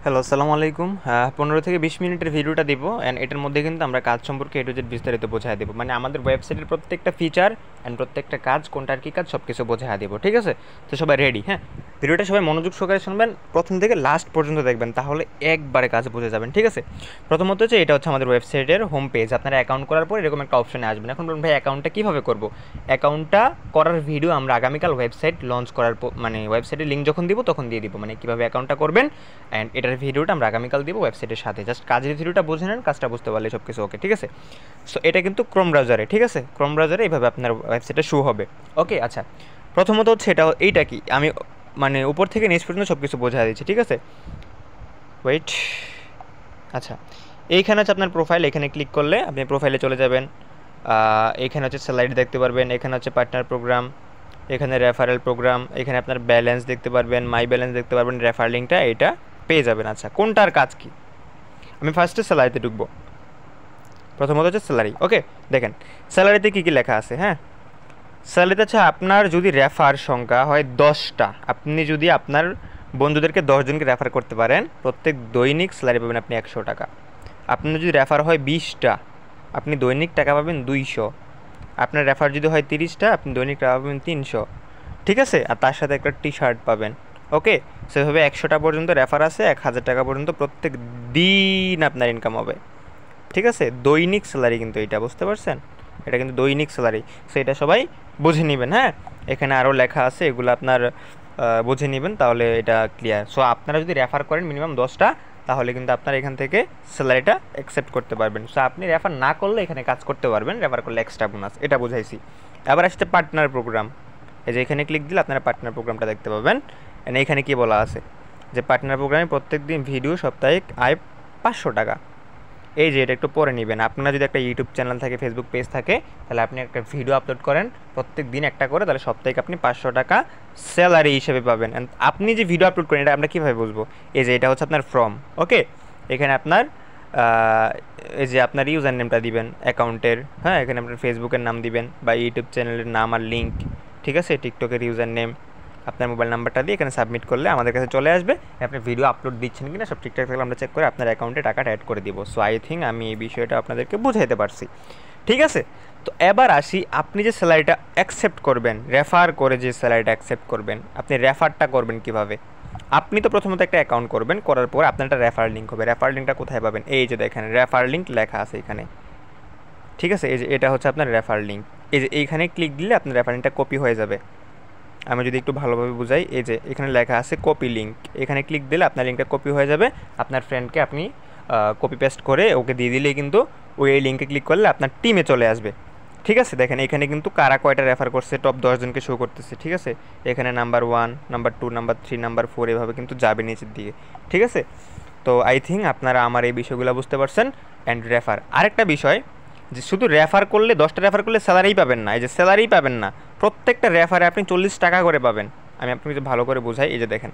Hello, আসসালামু আলাইকুম। 15 থেকে 20 মিনিটের ভিডিওটা দিব অ্যান্ড এটার মধ্যে কিন্তু আমরা কাজ সম্পর্কে এ টু জেড বিস্তারিত বোঝায় দেবো, মানে আমাদের ওয়েবসাইটের প্রত্যেকটা ফিচার অ্যান্ড প্রত্যেকটা কাজ কোনটার কী কাজ সব কিছু বোঝায় দেবো, ঠিক আছে? তো সবাই রেডি? হ্যাঁ, ভিডিওটা সবাই মনোযোগ সহকারে শুনবেন, প্রথম থেকে লাস্ট পর্যন্ত দেখবেন, তাহলে একবারে কাজ বুঝে যাবেন, ঠিক আছে? প্রথমত হচ্ছে এটা হচ্ছে আমাদের ওয়েবসাইটের হোম পেজ। আপনারা অ্যাকাউন্ট করার পর এরকম একটা অপশনে আসবেন। এখন বলুন ভাই অ্যাকাউন্টটা কীভাবে করবো? অ্যাকাউন্টটা করার ভিডিও আমরা আগামীকাল ওয়েবসাইট লঞ্চ করার মানে ওয়েবসাইটের লিঙ্ক যখন দিব তখন দিয়ে দিব, মানে কীভাবে অ্যাকাউন্টটা করবেন অ্যান্ড এটার ভিডিওটা আমরা আগামীকাল দিব ওয়েবসাইটের সাথে। জাস্ট কাজের ভিডিওটা বুঝে নেন, কাজটা বুঝতে পারলে সব কিছু ওকে, ঠিক আছে? সো এটা কিন্তু ক্রোম ব্রাউজারে, ঠিক আছে? ক্রোম ব্রাউজারে এইভাবে আপনার ওয়েবসাইটে শো হবে। ওকে, আচ্ছা, প্রথমত হচ্ছে এইটা কি আমি মানে উপর থেকে নিচ পর্যন্ত সব কিছু বোঝা দিচ্ছি, ঠিক আছে? ওয়েট, আচ্ছা, এইখানে হচ্ছে আপনার প্রোফাইল। এখানে ক্লিক করলে আপনি প্রোফাইলে চলে যাবেন। এখানে হচ্ছে স্যালারি দেখতে পারবেন, এখানে হচ্ছে পার্টনার প্রোগ্রাম, এখানে রেফারেল প্রোগ্রাম, এখানে আপনার ব্যালেন্স দেখতে পারবেন, মাই ব্যালেন্স দেখতে পারবেন, রেফার লিঙ্কটা এটা পেয়ে যাবেন। আচ্ছা, কোনটার কাজ কি? আমি ফার্স্টে স্যালারিতে ঢুকবো। প্রথমত হচ্ছে স্যালারি। ওকে, দেখেন স্যালারিতে কী কী লেখা আছে। হ্যাঁ, স্যালারিতে হচ্ছে আপনার যদি রেফার সংখ্যা হয় 10টা, আপনি যদি আপনার বন্ধুদেরকে 10 জনকে রেফার করতে পারেন, প্রত্যেক দৈনিক স্যালারি পাবেন আপনি 100 টাকা। আপনার যদি রেফার হয় 20টা, আপনি দৈনিক টাকা পাবেন 200। আপনার রেফার যদি হয় 30টা, আপনি দৈনিক টাকা পাবেন 300, ঠিক আছে? আর তার সাথে একটা টি শার্ট পাবেন। ওকে, সেভাবে 100টা পর্যন্ত রেফার আছে, 1000 টাকা পর্যন্ত প্রত্যেক দিন আপনার ইনকাম হবে, ঠিক আছে? দৈনিক স্যালারি কিন্তু এটা, বুঝতে পারছেন? এটা কিন্তু দৈনিক স্যালারি। সো এটা সবাই বুঝে নেবেন। হ্যাঁ, এখানে আরও লেখা আছে, এগুলো আপনার বুঝে নেবেন, তাহলে এটা ক্লিয়ার। সো আপনারা যদি রেফার করেন মিনিমাম 10টা, তাহলে কিন্তু আপনারা এখান থেকে স্যালারিটা অ্যাকসেপ্ট করতে পারবেন। সো আপনি রেফার না করলে এখানে কাজ করতে পারবেন, রেফার করলে এক্সট্রা বোনাস, এটা বুঝাইছি। আবার আসছে পার্টনার প্রোগ্রাম। এই যে এখানে ক্লিক দিলে আপনারা পার্টনার প্রোগ্রামটা দেখতে পাবেন। এখানে কি বলা আছে যে পার্টনার প্রোগ্রামে প্রত্যেক দিন ভিডিও, সাপ্তাহিক আয় 500 টাকা। এই যে এটা একটু পরে নেবেন। আপনার যদি একটা ইউটিউব চ্যানেল থাকে, ফেসবুক পেজ থাকে, তাহলে আপনি একটা ভিডিও আপলোড করেন প্রত্যেক দিন একটা করে, তাহলে সাপ্তাহিক আপনি 500 টাকা স্যালারি হিসেবে পাবেন। আপনি যে ভিডিও আপলোড করেন এটা আমরা কীভাবে বুঝবো? এই যে এটা হচ্ছে আপনার ফর্ম। ওকে, এখানে আপনার এই যে আপনার ইউজার নেমটা দিবেন অ্যাকাউন্টের। হ্যাঁ, এখানে আপনার ফেসবুকের নাম দিবেন বা ইউটিউব চ্যানেলের নাম আর লিঙ্ক, ঠিক আছে? টিকটকের ইউজার নেম, আপনার মোবাইল নাম্বারটা দিয়ে এখানে সাবমিট করলে আমাদের কাছে চলে আসবে। আপনি ভিডিও আপলোড দিচ্ছেন কিনা সব ঠিকঠাক থাকলে আমরা চেক করে আপনার অ্যাকাউন্টে টাকাটা অ্যাড করে দিব। সো আই থিঙ্ক আমি এই বিষয়টা আপনাদেরকে বুঝাইতে পারছি, ঠিক আছে? তো এবার আসি, আপনি যে স্যালারিটা অ্যাকসেপ্ট করবেন, রেফার করে যে স্যালারিটা অ্যাকসেপ্ট করবেন, আপনি রেফারটা করবেন কিভাবে? আপনি তো প্রথমত একটা অ্যাকাউন্ট করবেন, করার পর আপনার একটা রেফার লিঙ্ক হবে। রেফার লিঙ্কটা কোথায় পাবেন? এই যে দেখেন রেফার লিঙ্ক লেখা আছে এখানে, ঠিক আছে? এই যে এটা হচ্ছে আপনার রেফার লিঙ্ক। এই যে এইখানে ক্লিক দিলে আপনার রেফার লিঙ্কটা কপি হয়ে যাবে। আমি যদি একটু ভালোভাবে বুঝাই, এই যে এখানে লেখা আছে কপি লিঙ্ক, এখানে ক্লিক দিলে আপনার লিঙ্কটা কপি হয়ে যাবে। আপনার ফ্রেন্ডকে আপনি কপি পেস্ট করে ওকে দিয়ে দিলেই কিন্তু ওই এই লিঙ্কে ক্লিক করলে আপনার টিমে চলে আসবে, ঠিক আছে? দেখেন এখানে কিন্তু কারা কয়টা রেফার করছে, টপ 10 জনকে শো করতেছে, ঠিক আছে? এখানে নাম্বার 1, নাম্বার 2, নাম্বার 3, নাম্বার 4 এভাবে কিন্তু যাবে নিচের দিকে, ঠিক আছে? তো আই থিঙ্ক আপনারা আমার এই বিষয়গুলো বুঝতে পারছেন। অ্যান্ড রেফার, আরেকটা বিষয় যে শুধু রেফার করলে 10টা রেফার করলে স্যালারিই পাবেন না। এই যে স্যালারিই পাবেন না, প্রত্যেকটা রেফারে আপনি 40 টাকা করে পাবেন। আমি আপনাকে ভালো করে বোঝাই, এই যে দেখেন,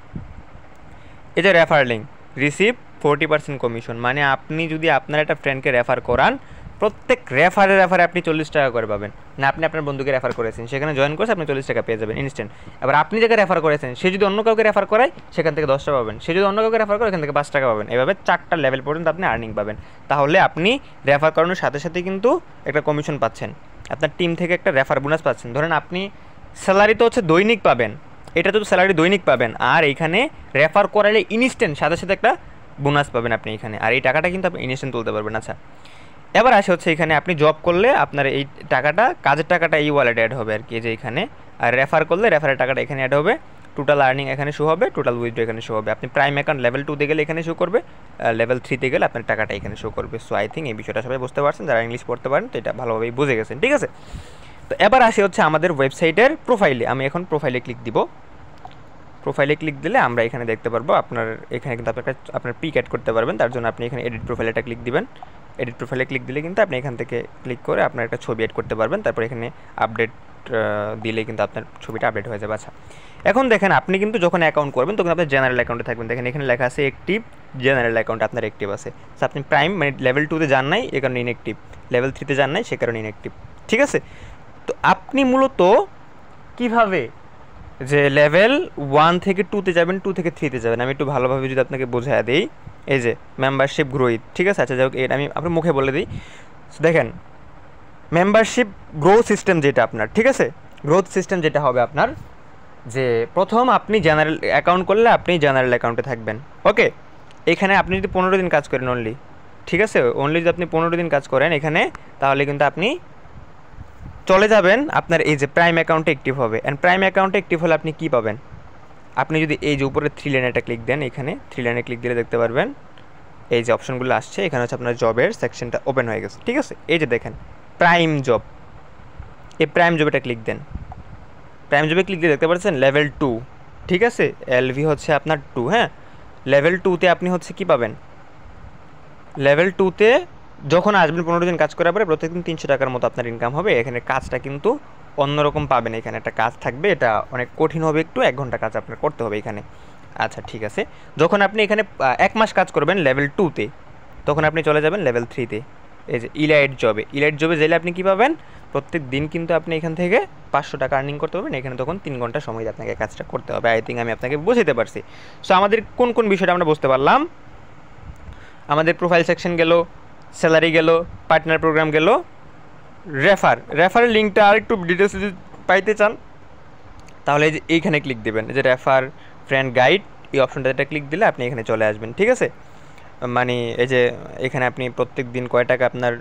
এই যে রেফার লিঙ্ক, রিসিভ 40% কমিশন, মানে আপনি যদি আপনার একটা ফ্রেন্ডকে রেফার করান, প্রত্যেক রেফারে আপনি 40 টাকা করে পাবেন। না আপনি আপনার বন্ধুকে রেফার করেছেন, সেখানে জয়েন করেছে, আপনি 40 টাকা পেয়ে যাবেন ইনস্ট্যান্ট। এবার আপনি যাকে রেফার করেছেন সে যদি অন্য কাউকে রেফার করায়, সেখান থেকে 10 টাকা পাবেন। সে যদি অন্য কাউকে রেফার করে, এখান থেকে 5 টাকা পাবেন। এভাবে 4টা লেভেল পর্যন্ত আপনি আর্নিং পাবেন। তাহলে আপনি রেফার করানোর সাথে সাথে কিন্তু একটা কমিশন পাচ্ছেন, আপনার টিম থেকে একটা রেফার বোনাস পাচ্ছেন। ধরেন আপনি স্যালারি তো হচ্ছে দৈনিক পাবেন, এটা তো স্যালারি দৈনিক পাবেন, আর এইখানে রেফার করালে ইনস্ট্যান্ট সাথে সাথে একটা বোনাস পাবেন আপনি এখানে, আর এই টাকাটা কিন্তু আপনি ইনস্ট্যান্ট তুলতে পারবেন। আচ্ছা, এবার আসে হচ্ছে এখানে আপনি জব করলে আপনার এই টাকাটা, কাজের টাকাটা এই ওয়ালেটে অ্যাড হবে আর কি, যে এখানে। আর রেফার করলে রেফারের টাকাটা এখানে অ্যাড হবে, টোটাল আর্নিং এখানে শো হবে, টোটাল উইথড্র এখানে শো হবে। আপনি প্রাইম অ্যাকাউন্ট লেভেল 2তে গেলে এখানে শো করবে, লেভেল 3তে গেলে আপনার টাকাটা এখানে শো করবে। সো আই থিঙ্ক এই বিষয়টা সবাই বুঝতে পারছেন, যারা ইংলিশ পড়তে পারেন তো এটা ভালোভাবেই বুঝে গেছেন, ঠিক আছে? তো এবার আসে হচ্ছে আমাদের ওয়েবসাইটের প্রোফাইলে। আমি এখন প্রোফাইলে ক্লিক দিব। প্রোফাইলে ক্লিক দিলে আমরা এখানে দেখতে পারবো আপনার, এখানে কিন্তু আপনার পিক অ্যাড করতে পারবেন। তার জন্য আপনি এখানে এডিট প্রোফাইলটা ক্লিক দিবেন। এডিট প্রোফাইলে ক্লিক দিলে কিন্তু আপনি এখান থেকে ক্লিক করে আপনার একটা ছবি অ্যাড করতে পারবেন। তারপর এখানে আপডেট দিলে কিন্তু আপনার ছবিটা আপডেট হয়ে যাবে। আচ্ছা, এখন দেখেন আপনি কিন্তু যখন অ্যাকাউন্ট করবেন তখন আপনার জেনারেল অ্যাকাউন্টে থাকবেন। দেখেন এখানে লেখা আছে অ্যাক্টিভ জেনারেল অ্যাকাউন্ট, আপনার অ্যাক্টিভ আছে। সো আপনি প্রাইম মানে লেভেল 2তে যান নাই, এ কারণে ইনঅ্যাক্টিভ। লেভেল 3তে যান নাই, সে কারণে ইনঅ্যাক্টিভ, ঠিক আছে? তো আপনি মূলত কীভাবে যে লেভেল 1 থেকে 2তে যাবেন, 2 থেকে 3তে যাবেন, আমি একটু ভালোভাবে যদি আপনাকে বোঝায় দিই। এই যে মেম্বারশিপ গ্রোথ, ঠিক আছে। আচ্ছা যাই হোক, এটা আমি আপনার মুখে বলে দিই। দেখেন মেম্বারশিপ গ্রোথ সিস্টেম যেটা আপনার, ঠিক আছে, গ্রোথ সিস্টেম যেটা হবে আপনার, যে প্রথম আপনি জেনারেল অ্যাকাউন্ট করলে আপনি জেনারেল অ্যাকাউন্টে থাকবেন। ওকে, এখানে আপনি যদি 15 দিন কাজ করেন অনলি, ঠিক আছে, অনলি যদি আপনি 15 দিন কাজ করেন এখানে, তাহলে কিন্তু আপনি চলে যাবেন আপনার এই যে প্রাইম অ্যাকাউন্টে অ্যাক্টিভ হবে। অ্যান্ড প্রাইম অ্যাকাউন্টে অ্যাক্টিভ হলে আপনি কী পাবেন, আপনি যদি এই যে উপরে 3 লাইনে ক্লিক দেন, এখানে 3 লাইনে ক্লিক দিলে দেখতে পারবেন এই যে অপশনগুলো আসছে, এখানে হচ্ছে আপনার জবের সেকশনটা ওপেন হয়ে গেছে, ঠিক আছে। এই যে দেখেন প্রাইম জব, এই প্রাইম জবেটা ক্লিক দেন, প্রাইম জবে ক্লিক দিয়ে দেখতে পাচ্ছেন লেভেল 2, ঠিক আছে, এলভি হচ্ছে আপনার 2, হ্যাঁ। লেভেল 2তে আপনি হচ্ছে কি পাবেন, লেভেল 2তে যখন আসবেন 15 দিন কাজ করার পরে প্রত্যেকদিন 300 টাকার মতো আপনার ইনকাম হবে। এখানে কাজটা কিন্তু অন্যরকম পাবেন, এখানে একটা কাজ থাকবে, এটা অনেক কঠিন হবে একটু, 1 ঘন্টা কাজ আপনার করতে হবে এখানে। আচ্ছা ঠিক আছে, যখন আপনি এখানে 1 মাস কাজ করবেন লেভেল 2তে, তখন আপনি চলে যাবেন লেভেল 3তে, এই যে ইলাইট জবে। ইলাইট জবে গেলে আপনি কী পাবেন, প্রত্যেক দিন কিন্তু আপনি এখান থেকে 500 টাকা আর্নিং করতে পারবেন। এখানে তখন 3 ঘন্টা সময় আপনাকে কাজটা করতে হবে। আই থিঙ্ক আমি আপনাকে বুঝাতে পারছি। সো আমাদের কোন কোন বিষয়টা আমরা বুঝতে পারলাম, আমাদের প্রোফাইল সেকশন গেল, স্যালারি গেল, পার্টনার প্রোগ্রাম গেল, রেফারের লিঙ্কটা আর একটু ডিটেলস যদি পাইতে চান তাহলে এই যে এইখানে ক্লিক দেবেন, যে রেফার ফ্রেন্ড গাইড, এই অপশনটাতে ক্লিক দিলে আপনি এখানে চলে আসবেন, ঠিক আছে। মানে এই যে এখানে আপনি প্রত্যেক দিন কয় টাকা আপনার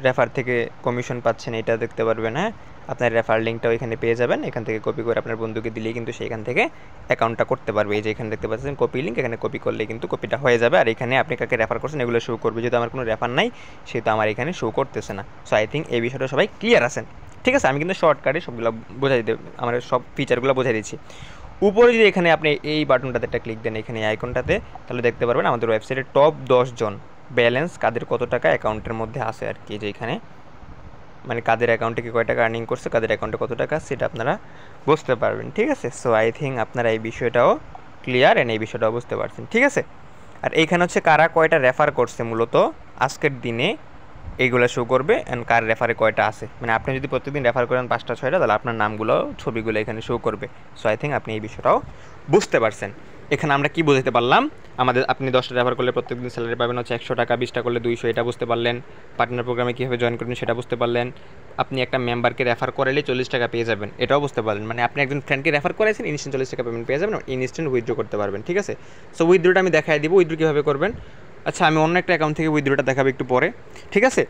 রেফার থেকে কমিশন পাচ্ছেন এটা দেখতে পারবেন, হ্যাঁ। আপনার রেফার লিঙ্কটাও এখানে পেয়ে যাবেন, এখান থেকে কপি করে আপনার বন্ধুকে দিলেই কিন্তু সেখান থেকে অ্যাকাউন্টটা করতে পারবে। এই যে এখানে দেখতে পাচ্ছেন কপি লিঙ্ক, এখানে কপি করলে কিন্তু কপিটা হয়ে যাবে। আর এখানে আপনি কাকে রেফার করছেন এগুলো শো করবে, যেহেতু আমার কোনো রেফার নাই সেহেতু আমার এখানে শো করতেছে না। সো আই থিঙ্ক এই বিষয়টা সবাই ক্লিয়ার আছেন, ঠিক আছে। আমি কিন্তু শর্টকাটে সবগুলো বোঝাই দিতে, আমার সব ফিচারগুলো বোঝাই দিচ্ছি। উপরে যদি এখানে আপনি এই বাটনটাতে একটা ক্লিক দেন, এখানে এই আইকনটাতে, তাহলে দেখতে পারবেন আমাদের ওয়েবসাইটের টপ 10 জন ব্যালেন্স কাদের কত টাকা অ্যাকাউন্টের মধ্যে আছে আর কি। যে এখানে মানে কাদের অ্যাকাউন্টে কি কয় টাকা আর্নিং করছে, কাদের অ্যাকাউন্টে কত টাকা, সেটা আপনারা বুঝতে পারবেন, ঠিক আছে। সো আই থিঙ্ক আপনারা এই বিষয়টাও ক্লিয়ার এন্ড এই বিষয়টাও বুঝতে পারছেন, ঠিক আছে। আর এইখানে হচ্ছে কারা কয়টা রেফার করছে মূলত আজকের দিনে এইগুলো শো করবে, অ্যান্ড কার রেফারে কয়টা আছে। মানে আপনি যদি প্রত্যেকদিন রেফার করেন 5টা 6টা, তাহলে আপনার নামগুলো ছবিগুলো এখানে শো করবে। সো আই থিঙ্ক আপনি এই বিষয়টাও বুঝতে পারছেন। এখানে আমরা কি বুঝতে পারলাম, আমাদের আপনি 10টা রেফার করলে প্রত্যেকদিন স্যালারি পাবেন হচ্ছে 100 টাকা, 20টা করলে 200, এটা বুঝতে পারলেন। পার্টনার প্রোগ্রামে কীভাবে জয়েন করবেন সেটা বুঝতে পারলেন। আপনি একটা মেম্বারকে রেফার করালে 40 টাকা পেয়ে যাবেন, এটাও বুঝতে পারলেন। মানে আপনি একজন ফ্রেন্ডকে রেফার করেছেন, ইনস্ট্যান্ট 40 টাকা পেমেন্ট পেয়ে যাবেন, ইনস্ট্যান্ট উইথড্র করতে পারবেন, ঠিক আছে। সো উইথড্রটা আমি দেখাই দিব, উইথড্র কীভাবে করবেন। আচ্ছা আমি অন্য একটা অ্যাকাউন্ট থেকে উইথড্রটা দেখাবো একটু পরে, ঠিক আছে।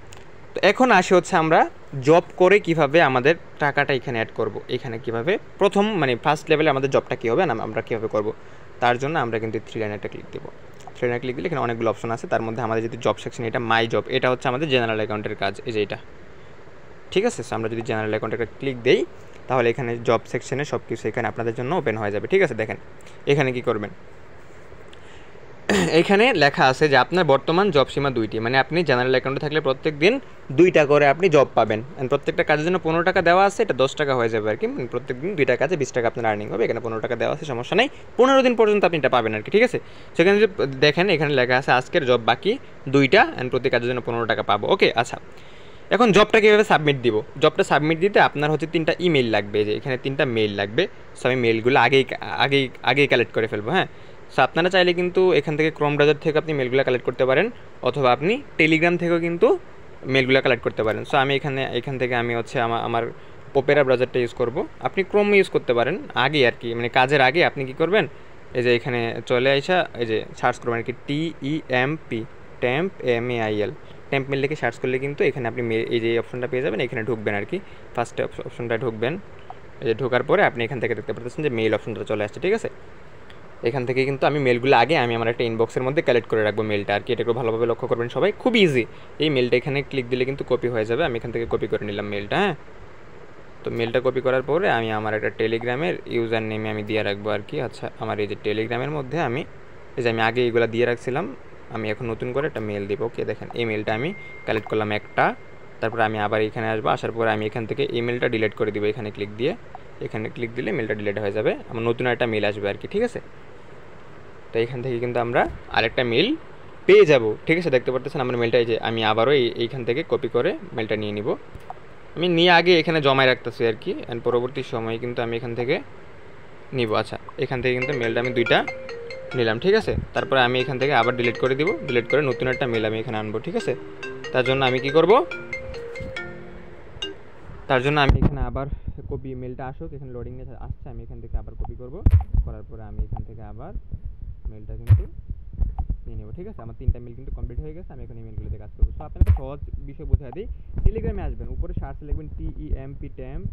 তো এখন আসি হচ্ছে আমরা জব করে কিভাবে আমাদের টাকাটা এখানে অ্যাড করব, এখানে কিভাবে প্রথম মানে ফার্স্ট লেভেলে আমাদের জবটা কী হবে না আমরা কীভাবে করব, তার জন্য আমরা কিন্তু 3 লাইনে একটা ক্লিক দেবো। 3 লাইনে ক্লিক দিলে এখানে অনেকগুলো অপশন আছে, তার মধ্যে আমাদের যদি জব সেকশন, এটা মাই জব, এটা হচ্ছে আমাদের জেনারেল অ্যাকাউন্টের কাজ, এই যে এটা, ঠিক আছে। সো আমরা যদি জেনারেল অ্যাকাউন্টে একটা ক্লিক দেই তাহলে এখানে জব সেকশনে সব কিছু এখানে আপনাদের জন্য ওপেন হয়ে যাবে, ঠিক আছে। দেখেন এখানে কি করবেন, এখানে লেখা আছে যে আপনার বর্তমান জব সীমা 2টি, মানে আপনি জেনারেল অ্যাকাউন্টে থাকলে প্রত্যেক দিন 2টা করে আপনি জব পাবেন। অ্যান্ড প্রত্যেকটা কাজের জন্য 15 টাকা দেওয়া আছে, এটা 10 টাকা হয়ে যাবে আর কি। প্রত্যেক দিন 2টা কাজে 20 টাকা আপনার আর্নিং হবে, এখানে 15 টাকা দেওয়া আছে, সমস্যা নেই। 15 দিন পর্যন্ত আপনি এটা পাবেন আর কি, ঠিক আছে। সেখানে যদি দেখেন এখানে লেখা আছে আজকের জব বাকি 2টা, অ্যান্ড প্রতি কাজের জন্য 15 টাকা পাবো। ওকে আচ্ছা, এখন জবটা কীভাবে সাবমিট দিব, জবটা সাবমিট দিতে আপনার হচ্ছে 3টা ইমেল লাগবে, যে এখানে 3টা মেল লাগবে। সো আমি মেলগুলো আগেই কালেক্ট করে ফেলবো, হ্যাঁ। সো আপনারা চাইলে কিন্তু এখান থেকে ক্রোম ব্রাউজার থেকে আপনি মেলগুলো কালেক্ট করতে পারেন, অথবা আপনি টেলিগ্রাম থেকেও কিন্তু মেলগুলো কালেক্ট করতে পারেন। সো আমি এখান থেকে আমি হচ্ছে আমার ওপেরা ব্রাউজারটা ইউজ করব। আপনি ক্রোম ইউজ করতে পারেন আগে আর কি, মানে কাজের আগে আপনি কি করবেন, এই যে এখানে চলে আসা এই যে সার্চ করবেন আর কি, TEMP temp MAIL temp mail লিখে সার্চ করলে কিন্তু এখানে আপনি এই যে অপশনটা পেয়ে যাবেন, এখানে ঢুকবেন আর কি, ফার্স্ট অপশনটা ঢুকবেন। এই যে ঢোকার পরে আপনি এখান থেকে দেখতে পাচ্ছেন যে মেল অপশনটা চলে আসছে, ঠিক আছে। এখান থেকে কিন্তু আমি মেলগুলো আগে আমি আমার একটা ইনবক্সের মধ্যে কালেক্ট করে রাখবো মেলটা আর কি, এটা একটু ভালোভাবে লক্ষ্য করবেন সবাই, খুব ইজি। এই মেলটা এখানে ক্লিক দিলে কিন্তু কপি হয়ে যাবে, আমি এখান থেকে কপি করে নিলাম মেলটা, হ্যাঁ। তো মেলটা কপি করার পরে আমি আমার একটা টেলিগ্রামের ইউজার নেমে আমি দিয়ে রাখবো আর কি। আচ্ছা আমার এই যে টেলিগ্রামের মধ্যে আমি এই যে আমি আগে এইগুলো দিয়ে রাখছিলাম, আমি এখন নতুন করে একটা মেল দেবো। ওকে দেখেন এই মেলটা আমি কালেক্ট করলাম একটা, তারপরে আমি আবার এখানে আসবো, আসার পরে আমি এখান থেকে এই মেলটা ডিলিট করে দিব, এখানে ক্লিক দিয়ে, এখানে ক্লিক দিলে মেলটা ডিলিট হয়ে যাবে, আমার নতুন একটা মেল আসবে আর কি, ঠিক আছে। তো এখান থেকে কিন্তু আমরা আরেকটা মেল পেয়ে যাব, ঠিক আছে। দেখতে পাচ্ছেন আমার মেলটা, এই যে আমি আবারও এইখান থেকে কপি করে মেলটা নিয়ে নিব, আমি নিয়ে আগে এখানে জমায় রাখতেছি আর কি, অ্যান্ড পরবর্তী সময়ে কিন্তু আমি এখান থেকে নিব। আচ্ছা এখান থেকে কিন্তু মেলটা আমি 2টা নিলাম, ঠিক আছে। তারপরে আমি এখান থেকে আবার ডিলিট করে দিব, ডিলিট করে নতুন একটা মেল আমি এখানে আনবো, ঠিক আছে। তার জন্য আমি কি করব, তার জন্য আমি এখানে আবার কপি, মেলটা আসুক, এখানে লোডিং আসছে, আমি এখান থেকে আবার কপি করব, করার পরে আমি এখান থেকে আবার মেলটা কিন্তু নিয়ে নেব, ঠিক আছে। আমার 3টা মেল কিন্তু কমপ্লিট হয়ে গেছে, আমি এখন ইমেলগুলোতে কাজ করবো। সো আপনাকে সহজ বিষয় বোঝাই দিই, টেলিগ্রামে আসবেন, উপরে সার্চ লিখবেন TEMP,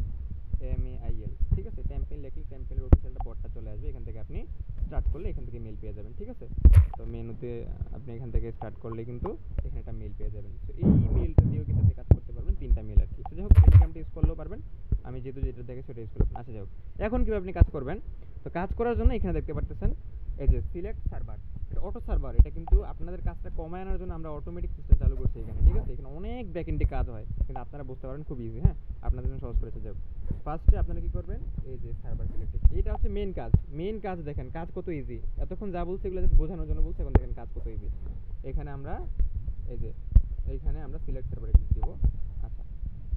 ঠিক আছে। টেম্পেল লিখলে টেম্পেলের অফিসিয়ালটা বটটা চলে আসবে, এখান থেকে আপনি স্টার্ট করলে এখান থেকে মেল পেয়ে যাবেন, ঠিক আছে। তো মেনুতে আপনি এখান থেকে স্টার্ট করলে কিন্তু এখানে একটা মেল পেয়ে যাবেন। তো এই মেলটা দিয়েও কিন্তু আপনি কাজ করতে পারবেন, 3টা মেল আর কি। তো যাই হোক, টেলিগ্রামটা ইউজ করলেও পারবেন, আমি যেহেতু যেটা দেখে সেটা ইউজ করলাম। আচ্ছা যাই হোক, এখন কীভাবে আপনি কাজ করবেন, তো কাজ করার জন্য এখানে দেখতে পাচ্ছেন এই যে সিলেক্ট সার্ভার, এটা অটো সার্ভার, এটা কিন্তু আপনাদের কাজটা কমায় আনার জন্য আমরা অটোমেটিক সিস্টেম চালু করছি এখানে, ঠিক আছে। এখানে অনেক ব্যাকএন্ডে কাজ হয়, কিন্তু আপনারা বুঝতে পারেন খুব ইজি, হ্যাঁ, আপনাদের জন্য সহজ করেছে। যাও, ফার্স্টে আপনারা কি করবেন, এই যে সার্ভার সিলেক্ট, এটা হচ্ছে মেইন কাজ। মেইন কাজ দেখেন, কাজ কত ইজি, এতক্ষণ যা বলছি এগুলো বোঝানোর জন্য বলছি, এখন দেখেন কাজ কত ইজি। এখানে আমরা এই যে এইখানে আমরা সিলেক্ট সার্ভারে ক্লিক দিব। আচ্ছা,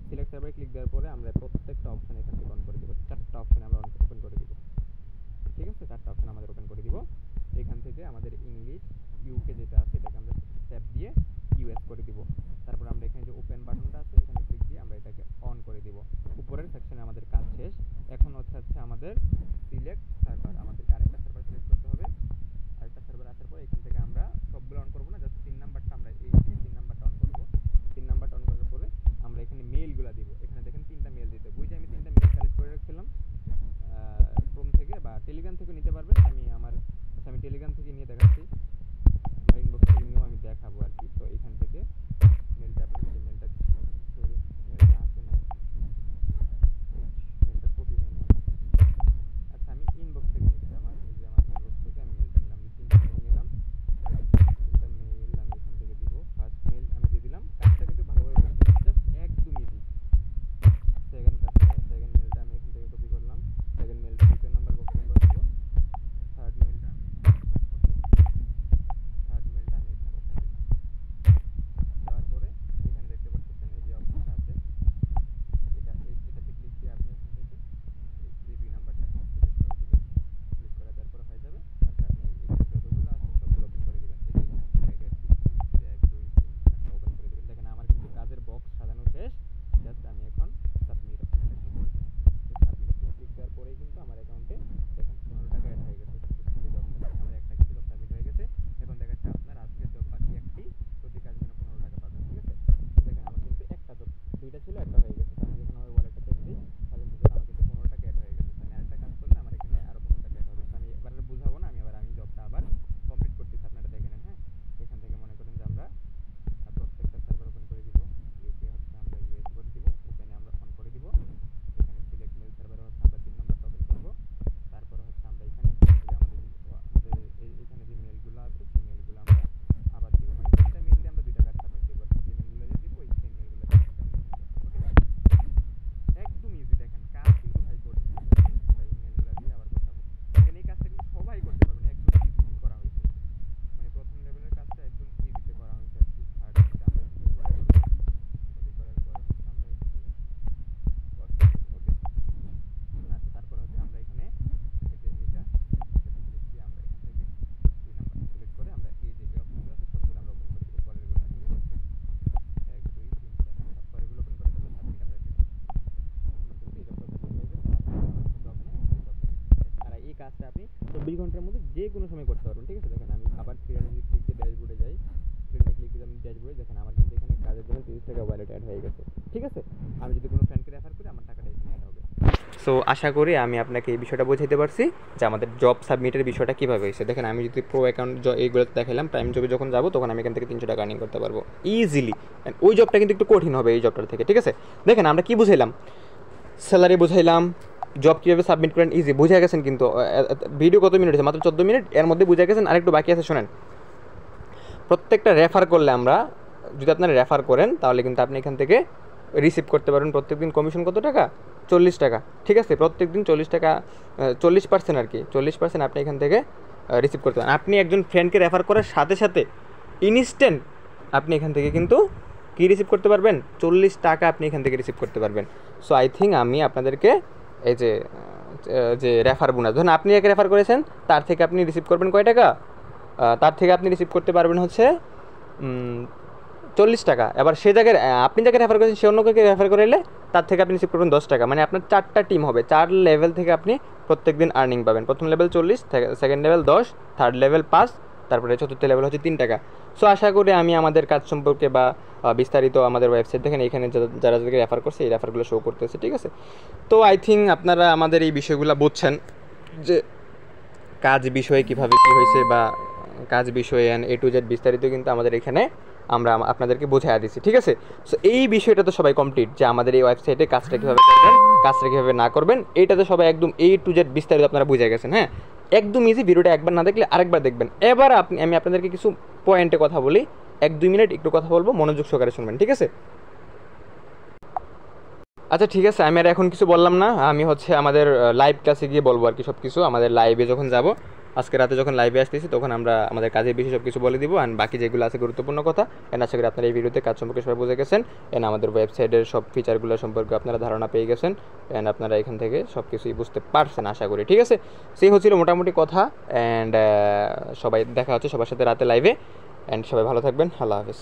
সিলেক্ট সার্ভারে ক্লিক দেওয়ার পরে আমরা প্রত্যেকটা অপশন এখান থেকে অন করে দিব, 4টা অপশন আমরা ওপেন করে দিব, ঠিক আছে। 4টা অপশন আমাদের ওপেন করে দিব। এখান থেকে আমাদের ইংলিশ ইউকে যেটা আছে এটাকে আমরা ট্যাপ দিয়ে ইউএস করে দিব। তারপর আমরা এখানে যে ওপেন বাটনটা আছে এখানে ক্লিক দিয়ে আমরা এটাকে অন করে দিব। উপরের সেকশনে আমাদের কাজ শেষ। এখন হচ্ছে আমাদের সিলেক্ট সার্ভার, আমাদেরকে আরেকটা সার্ভার সিলেক্ট করতে হবে। আরেকটা সার্ভার আসার পর এখান থেকে আমরা সবগুলো অন করব না, জাস্ট 3 নাম্বারটা আমরা এই 3 নাম্বারটা অন করব। 3 নাম্বারটা অন করার পরে আমরা এখানে মেইলগুলো দিব। এখানে দেখেন 3টা মেইল দিতে, বুঝে আমি 3টা মেইল কালেক্ট করে রাখছিলাম ক্রোম থেকে বা টেলিগ্রাম থেকে নিতে পারবেন। আমি টেলিগ্রাম থেকে নিয়ে দেখাচ্ছি, আমার ইনবক্স থেকে নিয়েও আমি দেখাবো আর কি। তো এখান থেকে মেলটা আপনার যে মেলটা, সরি মেলটা আসে না, মেলটা কপি হয়নি আমার। আচ্ছা, আমি ইনবক্স থেকে নিচ্ছি, আমার এই যে আমার ইনবক্স থেকে আমি মেলটা নিলাম, যে 3টা মেল নিলাম, 3টা মেল আমি এখান থেকে দিব। ফার্স্ট মেল আমি দিয়ে দিলাম, কাজটা কিন্তু ভালোভাবে বুঝবেন, জাস্ট একদম ইজি। সেকেন্ড কাজটা, সেকেন্ড মেলটা আমি এখান থেকে কপি করলাম, সেকেন্ড মেলটা 2 নাম্বার বক্স নাম্বার দিব। থার্ড মেলটা আমি থার্ড মেলটা আমি এখানে বসাই দিলাম। দেওয়ার পরে এখানে দেখতে পাচ্ছেন এই যে অপশনটা আছে, এটাতে ক্লিক দিয়ে আপনি এখান থেকে এই 2 নাম্বারটা সিলেক্ট করে দিবেন। ক্লিক করে দেওয়ার পরে হয়ে যাবে। তারপর আপনি এখানে যতগুলো আছে সবগুলো ওপেন করে দিবেন। এই যে এখানে আছে 1 2 3 4টা ওপেন করে দিবেন। দেখেন আমার কিন্তু কাজের বক্স সাজানো শেষ, জাস্ট আমি এখন সাবমিট অপশনটা ক্লিক করব। সাবমিট অপশনে ক্লিক দেওয়ার পরেই কিন্তু আমার অ্যাকাউন্টে দেখেন 15 টাকা অ্যাড হয়ে গেছে, সাকসেসফুলি জব আমার একটা কিন্তু জব সাবমিট হয়ে গেছে। এখন দেখাচ্ছে আপনার আজকের জব বাকি একটি, প্রতি কাজের জন্য 15 টাকা পাবেন, ঠিক আছে। দেখেন আমার কিন্তু একটা জব, 2টা ছিল, একটা হয়ে গেছে। আমি যখন আমার ওয়ালেটে চেক দিই তাহলে কিন্তু আমার কিন্তু 15 টাকা অ্যাড হয়ে গেছে। আমি আরেকটা কাজ করলে আমার এখানে আরো 15 টাকা অ্যাড হবে। আমি এবার আর বুঝাবো না, আমি জবটা আবার কমপ্লিট করতেছি, আপনারা দেখে নেন। হ্যাঁ, এখান থেকে মনে করেন যে আমরা প্রত্যেকটা সার্ভার ওপেন করে দিব। ইউকে হচ্ছে আমরা ইউএস করে দিব, ওপেনে আমরা অন করে দিব। এখানে সিলেক্ট মেল সার্ভারে হচ্ছে আমরা 3 নাম্বারটা ওপেন করব। তারপর হচ্ছে আমরা এখানে এখানে যে মেলগুলো আছে সেই মেলগুলো আমরা আবার দিব, মানে 3টা মেল দিয়ে আমরা 2টা কাজ সাবমিট দিব। যে মেলগুলো দিয়ে দিব ওই সেম মেলগুলো দিয়ে আমরা ওকে, একদম ইজি। দেখেন কাজ কিন্তু ভাই কঠিন না, আমরা এই মেলগুলো দিয়ে আবার বসাবো। দেখেন এই কাজটা কিন্তু সবাই করতে পারবেন, একদম ইজি করা হয়েছে, মানে প্রথম লেভেলের কাজটা একদম ইজিতে করা হয়েছে আর কি। থার্ড মেলটা আমরা এখান থেকে কপি করব, কপি করার পর হচ্ছে আমরা এখান থেকে বসাবো, ওকে। আচ্ছা, তারপর হচ্ছে আমরা এখানে এই যে এটাতে ক্লিক দিয়ে আমরা এখান থেকে 2 নাম্বারটা সিলেক্ট করে আমরা এই যে অপশনগুলো আছে সবগুলো আমরা ওপেন করে দিব, পরেরগুলো, ঠিক আছে। 1 2 3 4 সব পরেরগুলো ওপেন করে দেবো, সাবমিট আমরা ক্লিক করব। কিন্তু এই জবটা সাবমিট হয়ে গেছে, জব নেই, জব নেই। আর এই কাজটা আপনি 24 ঘন্টার মধ্যে যে কোনো সময় করতে পারবেন, ঠিক আছে। দেখেন আমি আবার ফ্রিল্যান্সে ক্লিক দিয়ে ড্যাশবোর্ডে যাই, ফ্রিল্যান্সে ক্লিক দিয়ে আমি ড্যাশবোর্ডে দেখেন আমার কিন্তু এখানে কাজের জন্য 30 টাকা ওয়ালেট অ্যাড হয়ে গেছে, ঠিক আছে। আমি যদি কোনো ফ্রেন্ডকে রেফার করি আমার টাকাটা এখানে অ্যাড হবে। সো আশা করি আমি আপনাকে এই বিষয়টা বোঝাতে পারছি যে আমাদের জব সাবমিটের বিষয়টা কীভাবে হয়েছে। দেখেন আমি যদি প্রো অ্যাকাউন্ট এইগুলোতে দেখালাম, প্রাইম জবে যখন যাবো তখন আমি এখান থেকে 300 টাকা আর্নিং করতে পারবো ইজিলি। ওই জবটা কিন্তু একটু কঠিন হবে এই জবটার থেকে, ঠিক আছে। দেখেন আমরা কি বুঝাইলাম, স্যালারি বুঝাইলাম, জব কীভাবে সাবমিট করেন ইজি, বুঝে গেছেন। কিন্তু ভিডিও কত মিনিট হয়েছে, মাত্র 14 মিনিট, এর মধ্যে বুঝে গেছেন। আরেকটু বাকি আছে, শোনেন। প্রত্যেকটা রেফার করলে আমরা, যদি আপনারা রেফার করেন তাহলে কিন্তু আপনি এখান থেকে রিসিভ করতে পারবেন প্রত্যেকদিন কমিশন কত টাকা, 40 টাকা, ঠিক আছে। প্রত্যেকদিন 40 টাকা, 40% আর কি, 40% আপনি এখান থেকে রিসিভ করতে পারেন। আপনি একজন ফ্রেন্ডকে রেফার করার সাথে সাথে ইনস্ট্যান্ট আপনি এখান থেকে কিন্তু কী রিসিভ করতে পারবেন, 40 টাকা আপনি এখান থেকে রিসিভ করতে পারবেন। সো আই থিঙ্ক আমি আপনাদেরকে এই যে যে রেফার বোনাস, ধরুন আপনি একে রেফার করেছেন, তার থেকে আপনি রিসিভ করবেন কয় টাকা, তার থেকে আপনি রিসিভ করতে পারবেন হচ্ছে 40 টাকা। এবার সে জায়গায় আপনি যাকে রেফার করেছেন সে অন্য কাউকে রেফার করলে তার থেকে আপনি রিসিভ করবেন 10 টাকা। মানে আপনার 4টা টিম হবে, 4 লেভেল থেকে আপনি প্রত্যেক দিন আর্নিং পাবেন। প্রথম level 40, second level 10, third level 5, তারপরে চতুর্থ লেভেল হচ্ছে 3 টাকা। সো আশা করি আমি আমাদের কাজ সম্পর্কে বা বিস্তারিত আমাদের ওয়েবসাইট দেখেন, এখানে যারা যাদেরকে রেফার করছে এই রেফারগুলো শো করতেছে, ঠিক আছে। তো আই থিঙ্ক আপনারা আমাদের এই বিষয়গুলো বুঝছেন যে কাজ বিষয়ে কীভাবে কী হয়েছে বা কাজ বিষয়ে A to Z বিস্তারিত কিন্তু আমাদের এখানে আমরা আপনাদেরকে বোঝাই দিচ্ছি, ঠিক আছে। সো এই বিষয়টা তো সবাই কমপ্লিট যে আমাদের এই ওয়েবসাইটে কাজটা কীভাবে করবেন, কাজটা কীভাবে না করবেন, এইটা তো সবাই একদম A to Z বিস্তারিত আপনারা বুঝে গেছেন। হ্যাঁ, একদম ইজি, ভিডিওটা একবার না দেখলে আরেকবার দেখবেন। এবার আমি আপনাদেরকে কিছু পয়েন্টে কথা বলি, 1-2 মিনিট একটু কথা বলবো, মনোযোগ সহকারে শুনবেন, ঠিক আছে। আচ্ছা ঠিক আছে, আমি আর এখন কিছু বললাম না, আমি হচ্ছে আমাদের লাইভ ক্লাসে গিয়ে বলবো আর কি সব কিছু। আমাদের লাইভে যখন যাব, আজকে রাতে যখন লাইভে আসতেছি তখন আমরা আমাদের কাজের বিষয়ে সব কিছু বলে দিব। অ্যান্ড বাকি যেগুলো আছে গুরুত্বপূর্ণ কথা, অ্যান্ড আশা করি আপনারা এই ভিডিওতে কাজ সম্পর্কে সবাই বুঝে গেছেন, অ্যান্ড আমাদের ওয়েবসাইটের সব ফিচারগুলো সম্পর্কে আপনারা ধারণা পেয়ে গেছেন, অ্যান্ড আপনারা এখান থেকে সব কিছুই বুঝতে পারছেন আশা করি, ঠিক আছে। সেই হচ্ছিল মোটামুটি কথা। অ্যান্ড সবাই দেখা হচ্ছে সবার সাথে রাতে লাইভে, অ্যান্ড সবাই ভালো থাকবেন। আল্লাহ হাফেজ।